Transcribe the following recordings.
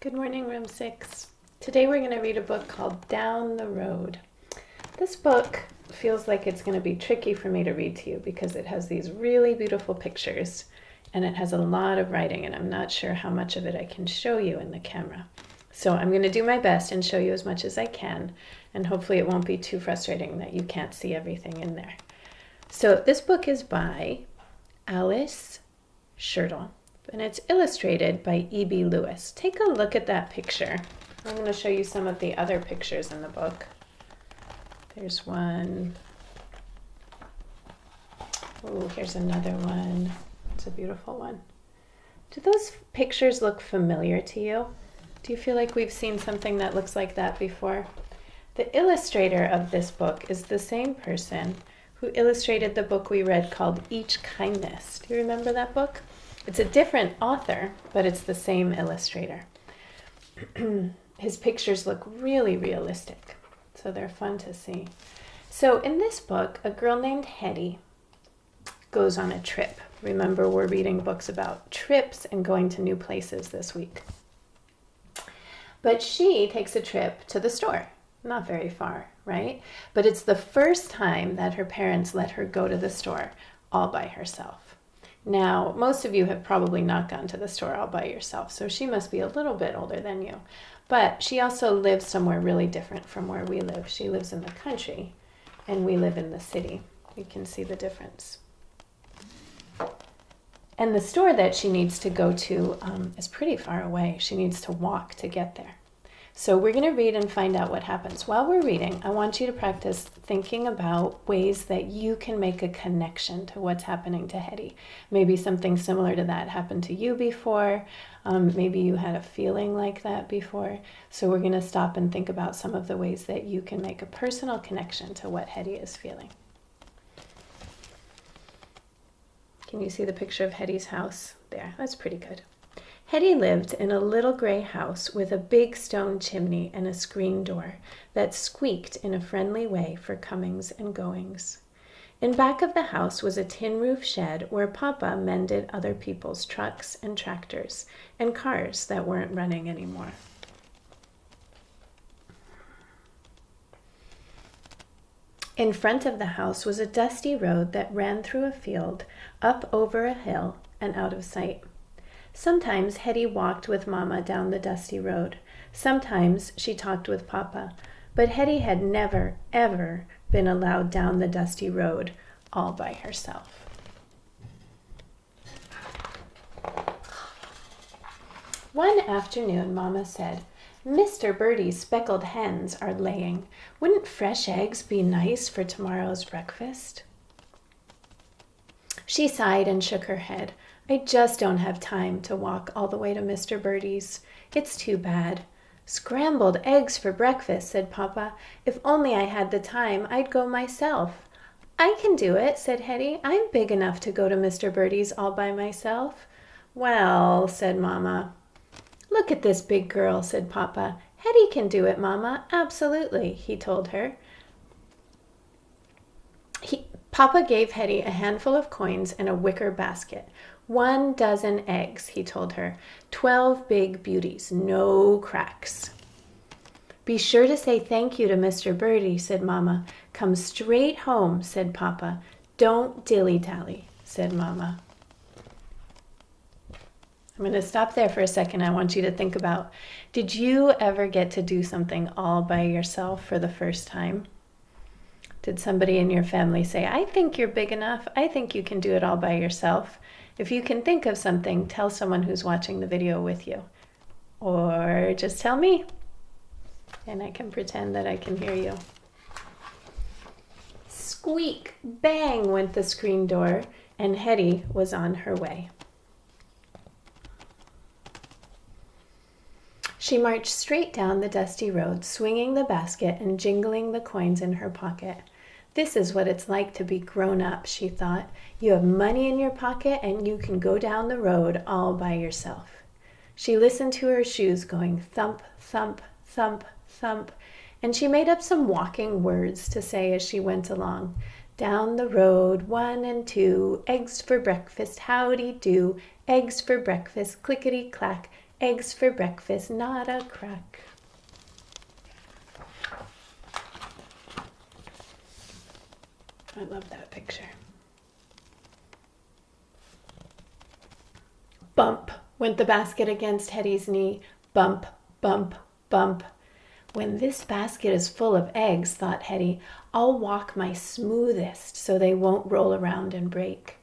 Good morning, Room 6. Today we're going to read a book called Down the Road. This book feels like it's going to be tricky for me to read to you because it has these really beautiful pictures and it has a lot of writing, and I'm not sure how much of it I can show you in the camera. So I'm going to do my best and show you as much as I can, and hopefully it won't be too frustrating that you can't see everything in there. So this book is by Alice Schertle, and it's illustrated by E.B. Lewis. Take a look at that picture. I'm going to show you some of the other pictures in the book. There's one. Oh, here's another one. It's a beautiful one. Do those pictures look familiar to you? Do you feel like we've seen something that looks like that before? The illustrator of this book is the same person who illustrated the book we read called Each Kindness. Do you remember that book? It's a different author, but it's the same illustrator. His pictures look really realistic, so they're fun to see. So in this book, a girl named Hetty goes on a trip. Remember, we're reading books about trips and going to new places this week. But she takes a trip to the store. Not very far, right? But it's the first time that her parents let her go to the store all by herself. Now, most of you have probably not gone to the store all by yourself, so she must be a little bit older than you. But she also lives somewhere really different from where we live. She lives in the country, and we live in the city. You can see the difference. And the store that she needs to go to is pretty far away. She needs to walk to get there. So we're going to read and find out what happens. While we're reading, I want you to practice thinking about ways that you can make a connection to what's happening to Hetty. Maybe something similar to that happened to you before. Maybe you had a feeling like that before. So we're going to stop and think about some of the ways that you can make a personal connection to what Hetty is feeling. Can you see the picture of Hetty's house? There, that's pretty good. Hetty lived in a little gray house with a big stone chimney and a screen door that squeaked in a friendly way for comings and goings. In back of the house was a tin roof shed where Papa mended other people's trucks and tractors and cars that weren't running anymore. In front of the house was a dusty road that ran through a field, up over a hill, and out of sight. Sometimes Hetty walked with Mama down the dusty road. Sometimes she talked with Papa. But Hetty had never, ever been allowed down the dusty road all by herself. One afternoon, Mama said, "Mr. Birdie's speckled hens are laying. Wouldn't fresh eggs be nice for tomorrow's breakfast?" She sighed and shook her head. "I just don't have time to walk all the way to Mr. Birdie's. It's too bad." "Scrambled eggs for breakfast," said Papa. "If only I had the time, I'd go myself." "I can do it," said Hetty. "I'm big enough to go to Mr. Birdie's all by myself." "Well," said Mama. "Look at this big girl," said Papa. "Hetty can do it, Mama. Absolutely," he told her. Papa gave Hetty a handful of coins and a wicker basket. 1 dozen eggs, he told her. 12 big beauties, no cracks. "Be sure to say thank you to Mr. Birdie," said Mama. "Come straight home," said Papa. "Don't dilly-dally," said Mama. I'm going to stop there for a second. I want you to think about, did you ever get to do something all by yourself for the first time? Did somebody in your family say, "I think you're big enough. I think you can do it all by yourself"? If you can think of something, tell someone who's watching the video with you. Or just tell me, and I can pretend that I can hear you. Squeak, bang went the screen door, and Hetty was on her way. She marched straight down the dusty road, swinging the basket and jingling the coins in her pocket. "This is what it's like to be grown up," she thought. "You have money in your pocket and you can go down the road all by yourself." She listened to her shoes going thump, thump, thump, thump, and she made up some walking words to say as she went along. "Down the road, 1 and 2, eggs for breakfast, howdy do, eggs for breakfast, clickety-clack, Eggs for breakfast, not a crack. I love that picture. Bump went the basket against Hetty's knee. Bump, bump, bump. When this basket is full of eggs, thought Hetty, I'll walk my smoothest so they won't roll around and break.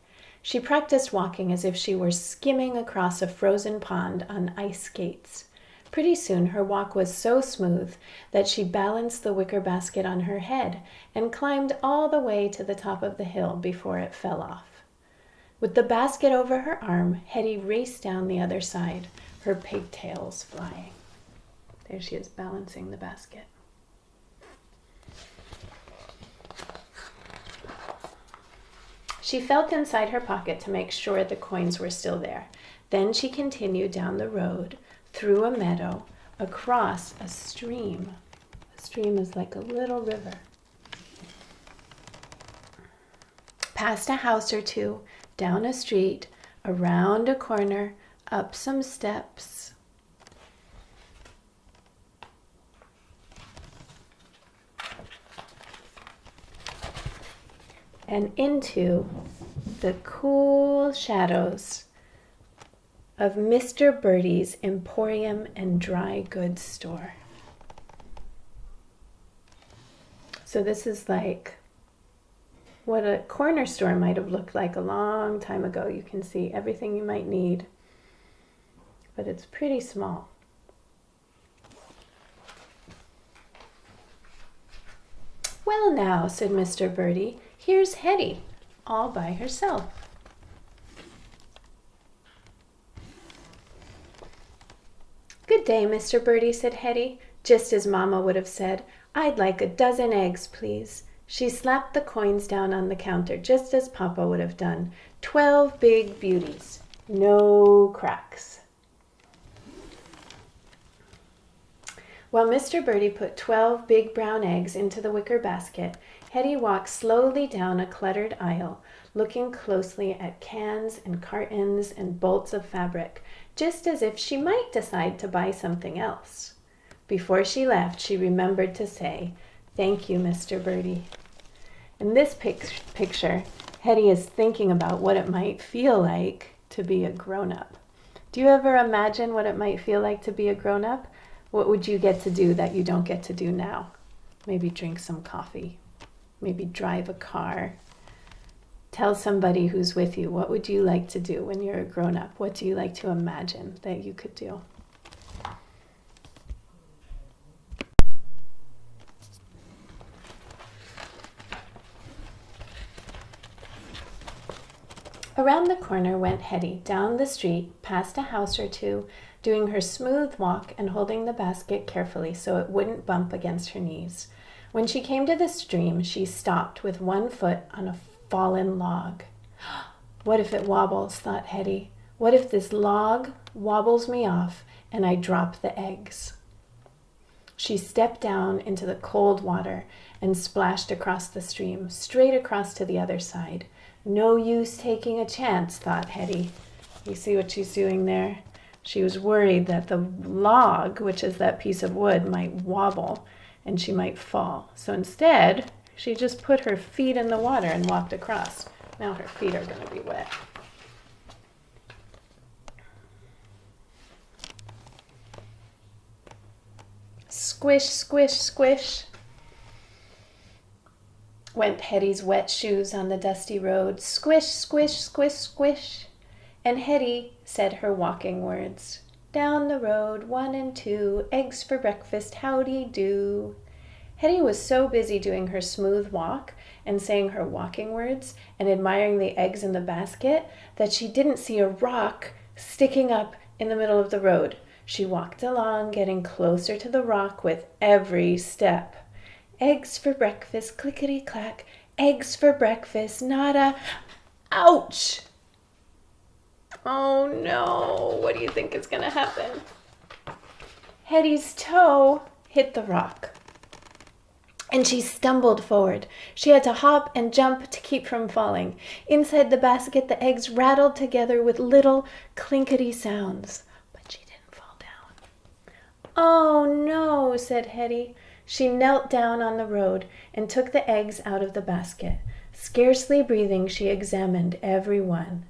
She practiced walking as if she were skimming across a frozen pond on ice skates. Pretty soon her walk was so smooth that she balanced the wicker basket on her head and climbed all the way to the top of the hill before it fell off. With the basket over her arm, Hetty raced down the other side, her pigtails flying. There she is, balancing the basket. She felt inside her pocket to make sure the coins were still there. Then she continued down the road, through a meadow, across a stream. A stream is like a little river. Past a house or two, down a street, around a corner, up some steps. And into the cool shadows of Mr. Birdie's Emporium and Dry Goods Store. So this is like what a corner store might have looked like a long time ago. You can see everything you might need, but it's pretty small. Well now, said Mr. Birdie, here's Hetty, all by herself. Good day, Mr. Birdie, said Hetty, just as Mama would have said. I'd like a dozen eggs, please. She slapped the coins down on the counter, just as Papa would have done. 12 big beauties, no cracks. While Mr. Birdie put 12 big brown eggs into the wicker basket, Hetty walked slowly down a cluttered aisle, looking closely at cans and cartons and bolts of fabric, just as if she might decide to buy something else. Before she left, she remembered to say, "Thank you, Mr. Birdie." In this picture, Hetty is thinking about what it might feel like to be a grown-up. Do you ever imagine what it might feel like to be a grown-up? What would you get to do that you don't get to do now? Maybe drink some coffee. Maybe drive a car. Tell somebody who's with you, what would you like to do when you're a grown-up? What do you like to imagine that you could do? Around the corner went Hetty, down the street, past a house or two, doing her smooth walk and holding the basket carefully so it wouldn't bump against her knees. When she came to the stream, she stopped with one foot on a fallen log. What if it wobbles, thought Hetty. What if this log wobbles me off and I drop the eggs? She stepped down into the cold water and splashed across the stream, straight across to the other side. No use taking a chance, thought Hetty. You see what she's doing there? She was worried that the log, which is that piece of wood, might wobble and she might fall. So instead, she just put her feet in the water and walked across. Now her feet are going to be wet. Squish, squish, squish, went Hetty's wet shoes on the dusty road. Squish, squish, squish, squish. And Hetty said her walking words. Down the road, 1 and 2, eggs for breakfast, howdy do. Hetty was so busy doing her smooth walk and saying her walking words and admiring the eggs in the basket that she didn't see a rock sticking up in the middle of the road. She walked along, getting closer to the rock with every step. Eggs for breakfast, clickety-clack. Eggs for breakfast, nada. Ouch! Oh no, what do you think is going to happen? Hetty's toe hit the rock, and she stumbled forward. She had to hop and jump to keep from falling. Inside the basket, the eggs rattled together with little clinkety sounds, but she didn't fall "Oh, no," said Hetty. She knelt down on the road and took the eggs out of the basket. Scarcely breathing, she examined every one.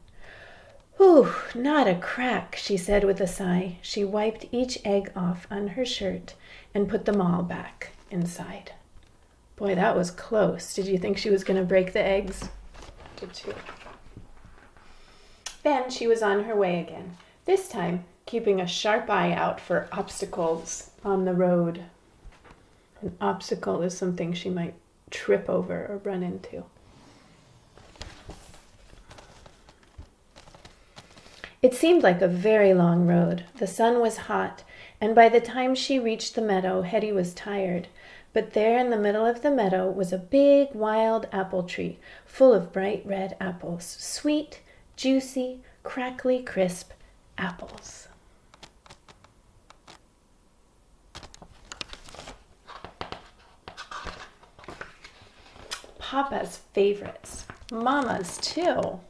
"Whew, not a crack," she said with a sigh. She wiped each egg off on her shirt and put them all back inside. Boy, that was close. Did you think she was going to break the eggs? Did you? Then she was on her way again, this time keeping a sharp eye out for obstacles on the road. An obstacle is something she might trip over or run into. It seemed like a very long road. The sun was hot, and by the time she reached the meadow, Hetty was tired. But there in the middle of the meadow was a big wild apple tree full of bright red apples. Sweet, juicy, crackly, crisp apples. Papa's favorites. Mama's too.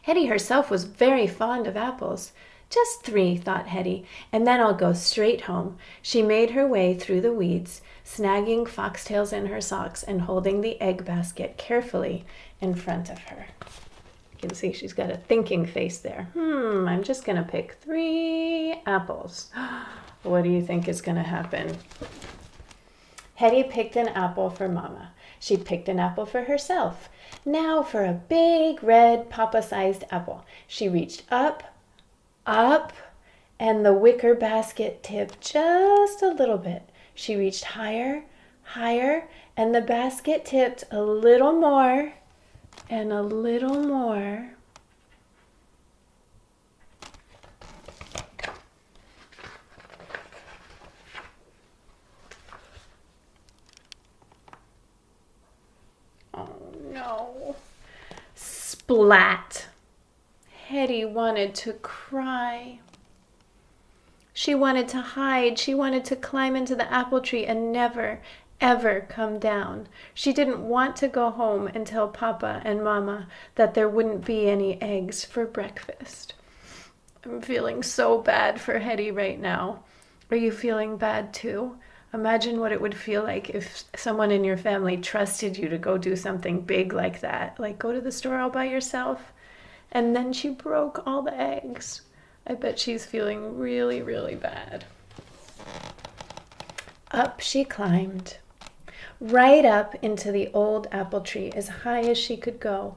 Hetty herself was very fond of apples. Just 3, thought Hetty, and then I'll go straight home. She made her way through the weeds, snagging foxtails in her socks and holding the egg basket carefully in front of her. You can see she's got a thinking face there. I'm just going to pick 3 apples. What do you think is going to happen? Hetty picked an apple for Mama. She picked an apple for herself. Now for a big, red, Papa-sized apple. She reached up, and the wicker basket tipped just a little bit. She reached higher, and the basket tipped a little more, and a little more. No. Splat. Hetty wanted to cry. She wanted to hide. She wanted to climb into the apple tree and never, ever come down. She didn't want to go home and tell Papa and Mama that there wouldn't be any eggs for breakfast. I'm feeling so bad for Hetty right now. Are you feeling bad too? Imagine what it would feel like if someone in your family trusted you to go do something big like that, like go to the store all by yourself, and then she broke all the eggs. I bet she's feeling really, really bad. Up she climbed, right up into the old apple tree, as high as she could go.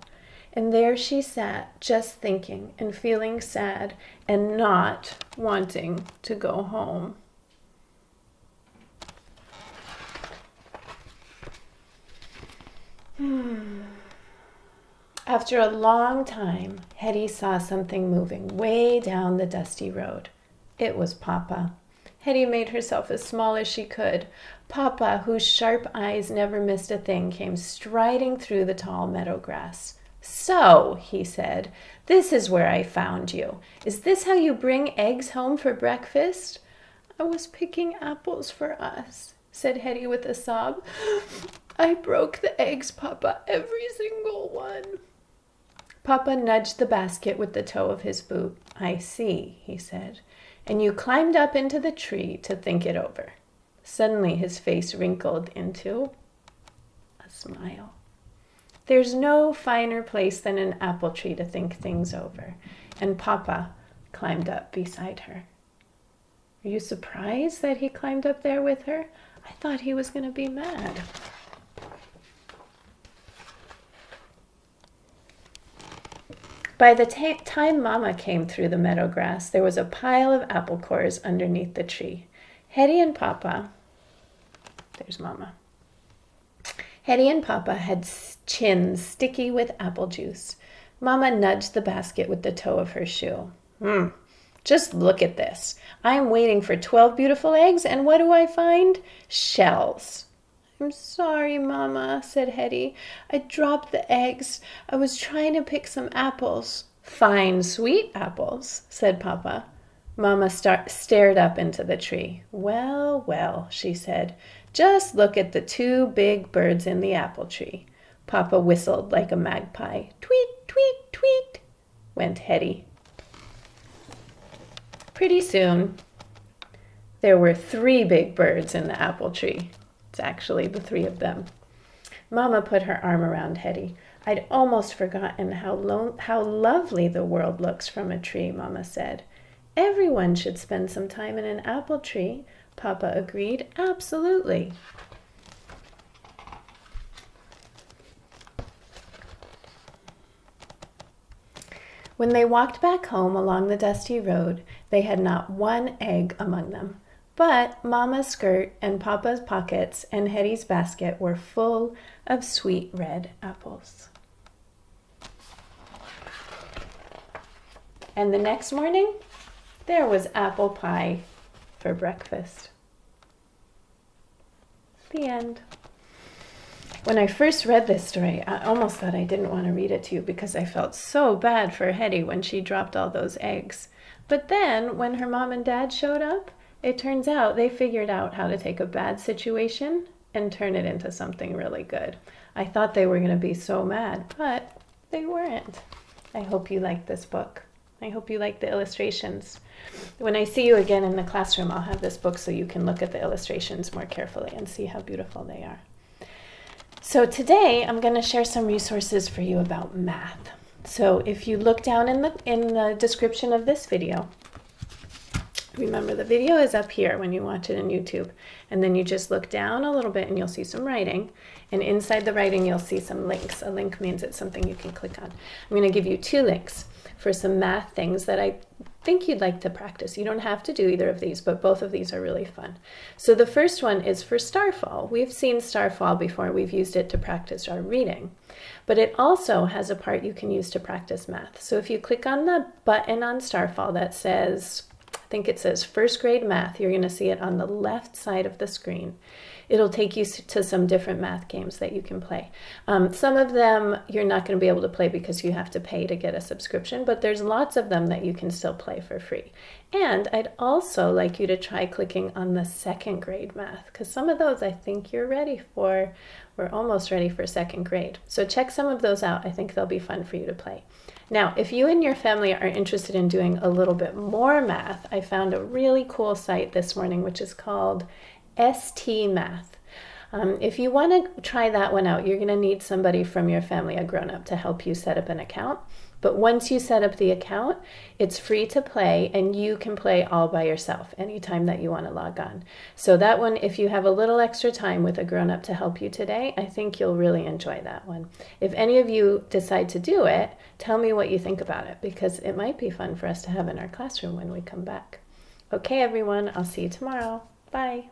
And there she sat, just thinking and feeling sad and not wanting to go home. After a long time, Hetty saw something moving way down the dusty road. It was Papa. Hetty made herself as small as she could. Papa, whose sharp eyes never missed a thing, came striding through the tall meadow grass. "So," he said, "this is where I found you. Is this how you bring eggs home for breakfast?" "I was picking apples for us," said Hetty with a sob. "I broke the eggs, Papa, every single one." Papa nudged the basket with the toe of his boot. "I see," he said, "and you climbed up into the tree to think it over." Suddenly his face wrinkled into a smile. There's no finer place than an apple tree to think things over, and Papa climbed up beside her. Are you surprised that he climbed up there with her? I thought he was going to be mad. By the time Mama came through the meadow grass, there was a pile of apple cores underneath the tree. Hetty and Papa, there's Mama. Hetty and Papa had chins sticky with apple juice. Mama nudged the basket with the toe of her shoe. Just look at this. I'm waiting for 12 beautiful eggs, and what do I find? Shells. "I'm sorry, Mama," said Hetty. "I dropped the eggs. I was trying to pick some apples." "Fine, sweet apples," said Papa. Mama stared up into the tree. "Well, well," she said, "just look at the 2 big birds in the apple tree." Papa whistled like a magpie. "Tweet, tweet, tweet," went Hetty. Pretty soon, There were 3 big birds in the apple tree. It's actually the 3 of them. Mama put her arm around Hetty. I'd almost forgotten how lovely the world looks from a tree, Mama said. Everyone should spend some time in an apple tree, Papa agreed. Absolutely. When they walked back home along the dusty road, they had not one egg among them. But Mama's skirt and Papa's pockets and Hetty's basket were full of sweet red apples. And the next morning, there was apple pie for breakfast. The end. When I first read this story, I almost thought I didn't want to read it to you because I felt so bad for Hetty when she dropped all those eggs. But then, when her mom and dad showed up, it turns out they figured out how to take a bad situation and turn it into something really good. I thought they were going to be so mad, but they weren't. I hope you liked this book. I hope you like the illustrations. When I see you again in the classroom, I'll have this book so you can look at the illustrations more carefully and see how beautiful they are. So today I'm going to share some resources for you about math. So if you look down in the description of this video, remember the video is up here when you watch it on YouTube, and then you just look down a little bit and you'll see some writing, and inside the writing you'll see some links. A link means it's something you can click on. I'm going to give you 2 links for some math things that I think you'd like to practice. You don't have to do either of these, but both of these are really fun. So the first one is for Starfall. We've seen Starfall before. We've used it to practice our reading, but it also has a part you can use to practice math. So if you click on the button on Starfall that says, I think it says first grade math, you're going to see it on the left side of the screen. It'll take you to some different math games that you can play. Some of them you're not going to be able to play because you have to pay to get a subscription, but there's lots of them that you can still play for free. And I'd also like you to try clicking on the second grade math, because some of those I think you're ready for. We're almost ready for second grade. So check some of those out. I think they'll be fun for you to play. Now, if you and your family are interested in doing a little bit more math, I found a really cool site this morning, which is called ST Math. If you want to try that one out, you're going to need somebody from your family, a grown-up, to help you set up an account. But once you set up the account, it's free to play, and you can play all by yourself anytime that you want to log on. So that one, if you have a little extra time with a grown-up to help you today, I think you'll really enjoy that one. If any of you decide to do it, tell me what you think about it, because it might be fun for us to have in our classroom when we come back. Okay, everyone, I'll see you tomorrow. Bye.